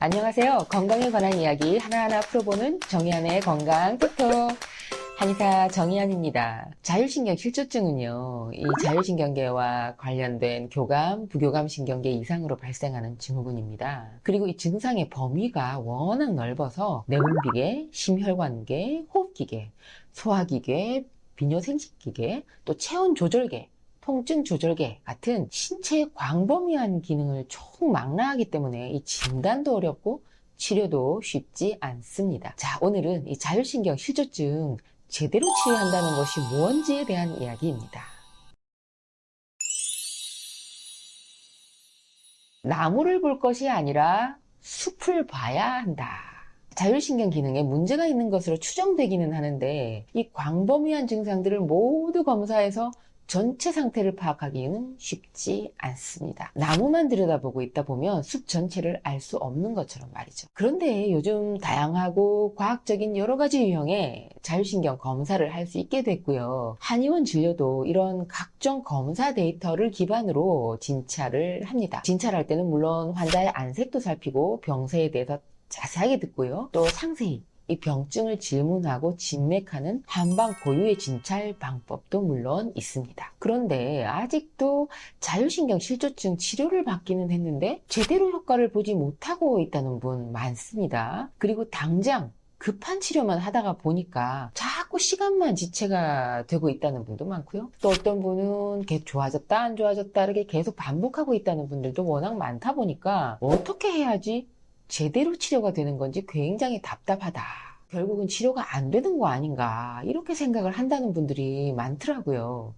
안녕하세요. 건강에 관한 이야기 하나하나 풀어보는 정의안의 건강 톡톡. 한의사 정의안입니다. 자율신경 실조증은요, 이 자율신경계와 관련된 교감, 부교감 신경계 이상으로 발생하는 증후군입니다. 그리고 이 증상의 범위가 워낙 넓어서 내분비계, 심혈관계, 호흡기계, 소화기계, 비뇨생식기계, 또 체온조절계, 통증조절계 같은 신체의 광범위한 기능을 총망라하기 때문에 이 진단도 어렵고 치료도 쉽지 않습니다. 자, 오늘은 이 자율신경 실조증 제대로 치료한다는 것이 뭔지에 대한 이야기입니다. 나무를 볼 것이 아니라 숲을 봐야 한다. 자율신경 기능에 문제가 있는 것으로 추정되기는 하는데 이 광범위한 증상들을 모두 검사해서 전체 상태를 파악하기는 쉽지 않습니다. 나무만 들여다보고 있다 보면 숲 전체를 알 수 없는 것처럼 말이죠. 그런데 요즘 다양하고 과학적인 여러 가지 유형의 자율신경 검사를 할 수 있게 됐고요. 한의원 진료도 이런 각종 검사 데이터를 기반으로 진찰을 합니다. 진찰할 때는 물론 환자의 안색도 살피고 병세에 대해서 자세하게 듣고요. 또 상세히 이 병증을 질문하고 진맥하는 한방 고유의 진찰 방법도 물론 있습니다. 그런데 아직도 자율신경 실조증 치료를 받기는 했는데 제대로 효과를 보지 못하고 있다는 분 많습니다. 그리고 당장 급한 치료만 하다가 보니까 자꾸 시간만 지체가 되고 있다는 분도 많고요. 또 어떤 분은 계속 좋아졌다 안 좋아졌다 이렇게 계속 반복하고 있다는 분들도 워낙 많다 보니까 어떻게 해야지 제대로 치료가 되는 건지 굉장히 답답하다. 결국은 치료가 안 되는 거 아닌가 이렇게 생각을 한다는 분들이 많더라고요.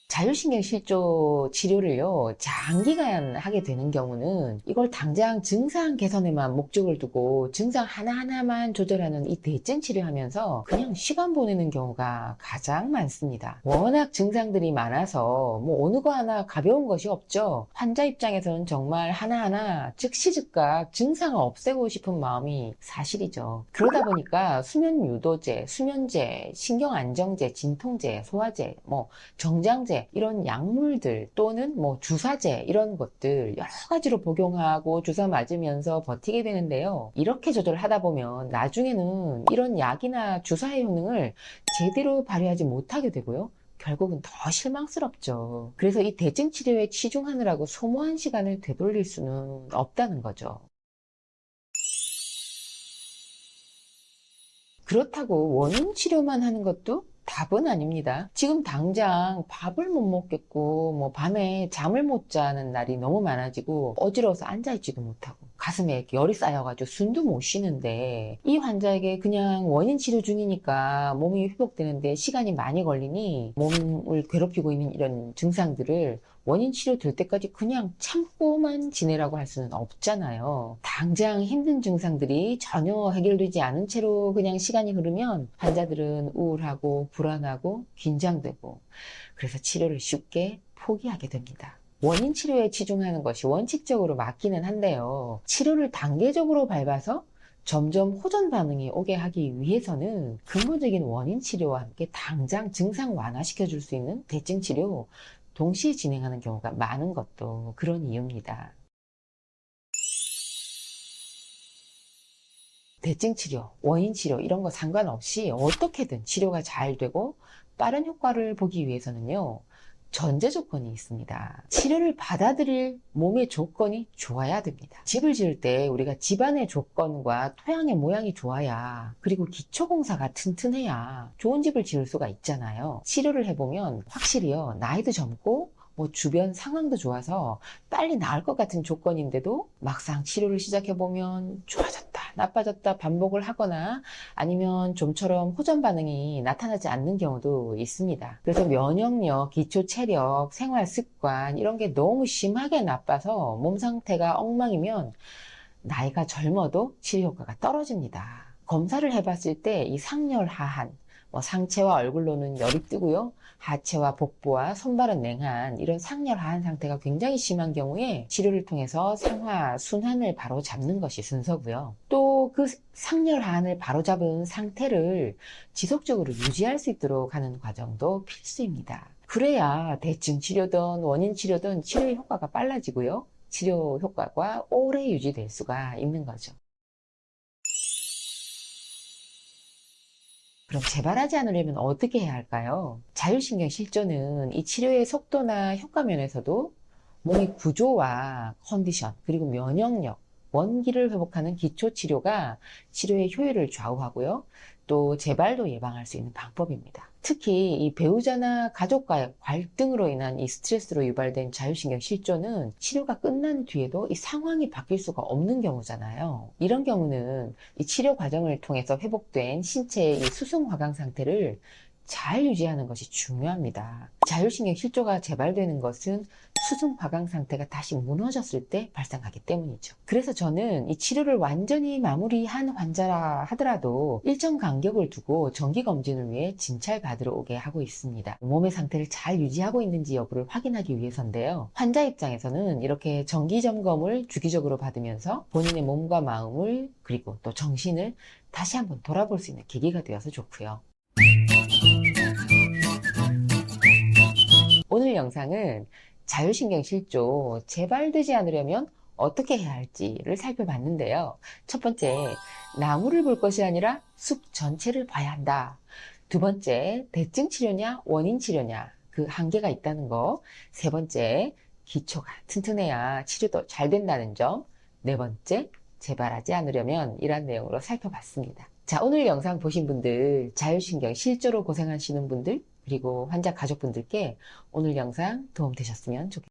자율신경 실조 치료를요, 장기간 하게 되는 경우는 이걸 당장 증상 개선에만 목적을 두고 증상 하나하나만 조절하는 이 대증 치료하면서 그냥 시간 보내는 경우가 가장 많습니다. 워낙 증상들이 많아서 뭐 어느 거 하나 가벼운 것이 없죠. 환자 입장에서는 정말 하나하나 즉시 즉각 증상을 없애고 싶은 마음이 사실이죠. 그러다 보니까 수면 유도제, 수면제, 신경 안정제, 진통제, 소화제, 정장제 이런 약물들 또는 주사제 이런 것들 여러 가지로 복용하고 주사 맞으면서 버티게 되는데요. 이렇게 조절하다 보면 나중에는 이런 약이나 주사의 효능을 제대로 발휘하지 못하게 되고요. 결국은 더 실망스럽죠. 그래서 이 대증 치료에 치중하느라고 소모한 시간을 되돌릴 수는 없다는 거죠. 그렇다고 원인 치료만 하는 것도 답은 아닙니다. 지금 당장 밥을 못 먹겠고, 밤에 잠을 못 자는 날이 너무 많아지고, 어지러워서 앉아있지도 못하고, 가슴에 이렇게 열이 쌓여가지고 숨도 못 쉬는데, 이 환자에게 그냥 원인 치료 중이니까 몸이 회복되는데 시간이 많이 걸리니, 몸을 괴롭히고 있는 이런 증상들을 원인 치료 될 때까지 그냥 참고만 지내라고 할 수는 없잖아요. 당장 힘든 증상들이 전혀 해결되지 않은 채로 그냥 시간이 흐르면 환자들은 우울하고 불안하고 긴장되고 그래서 치료를 쉽게 포기하게 됩니다. 원인 치료에 치중하는 것이 원칙적으로 맞기는 한데요. 치료를 단계적으로 밟아서 점점 호전 반응이 오게 하기 위해서는 근본적인 원인 치료와 함께 당장 증상 완화시켜 줄 수 있는 대증 치료 동시에 진행하는 경우가 많은 것도 그런 이유입니다. 대증 치료, 원인 치료 이런 거 상관없이 어떻게든 치료가 잘 되고 빠른 효과를 보기 위해서는요. 전제 조건이 있습니다. 치료를 받아들일 몸의 조건이 좋아야 됩니다. 집을 지을 때 우리가 집안의 조건과 토양의 모양이 좋아야 그리고 기초공사가 튼튼해야 좋은 집을 지을 수가 있잖아요. 치료를 해보면 확실히요. 나이도 젊고 주변 상황도 좋아서 빨리 나을 것 같은 조건인데도 막상 치료를 시작해보면 좋아졌다, 나빠졌다 반복을 하거나 아니면 좀처럼 호전 반응이 나타나지 않는 경우도 있습니다. 그래서 면역력, 기초 체력, 생활 습관 이런 게 너무 심하게 나빠서 몸 상태가 엉망이면 나이가 젊어도 치료 효과가 떨어집니다. 검사를 해봤을 때 이 상열 하한, 상체와 얼굴로는 열이 뜨고요. 하체와 복부와 손발은 냉한 이런 상열 하한 상태가 굉장히 심한 경우에 치료를 통해서 상하, 순환을 바로 잡는 것이 순서고요. 또 그 상열 하한을 바로 잡은 상태를 지속적으로 유지할 수 있도록 하는 과정도 필수입니다. 그래야 대증 치료든 원인 치료든 치료의 효과가 빨라지고요. 치료 효과가 오래 유지될 수가 있는 거죠. 그럼 재발하지 않으려면 어떻게 해야 할까요? 자율신경 실조는 이 치료의 속도나 효과 면에서도 몸의 구조와 컨디션, 그리고 면역력, 원기를 회복하는 기초 치료가 치료의 효율을 좌우하고요. 또 재발도 예방할 수 있는 방법입니다. 특히 이 배우자나 가족과의 갈등으로 인한 이 스트레스로 유발된 자율신경 실조는 치료가 끝난 뒤에도 이 상황이 바뀔 수가 없는 경우잖아요. 이런 경우는 이 치료 과정을 통해서 회복된 신체의 이 수승 화강 상태를 잘 유지하는 것이 중요합니다. 자율신경 실조가 재발되는 것은 수승 화강 상태가 다시 무너졌을 때 발생하기 때문이죠. 그래서 저는 이 치료를 완전히 마무리한 환자라 하더라도 일정 간격을 두고 정기 검진을 위해 진찰 받으러 오게 하고 있습니다. 몸의 상태를 잘 유지하고 있는지 여부를 확인하기 위해서인데요. 환자 입장에서는 이렇게 정기 점검을 주기적으로 받으면서 본인의 몸과 마음을 그리고 또 정신을 다시 한번 돌아볼 수 있는 계기가 되어서 좋고요. 오늘 영상은 자율신경 실조 재발되지 않으려면 어떻게 해야 할지를 살펴봤는데요. 첫 번째, 나무를 볼 것이 아니라 숲 전체를 봐야 한다. 두 번째, 대증 치료냐 원인 치료냐 그 한계가 있다는 거. 세 번째, 기초가 튼튼해야 치료도 잘 된다는 점. 네 번째, 재발하지 않으려면 이런 내용으로 살펴봤습니다. 자, 오늘 영상 보신 분들, 자율신경 실조로 고생하시는 분들, 그리고 환자 가족분들께 오늘 영상 도움 되셨으면 좋겠습니다.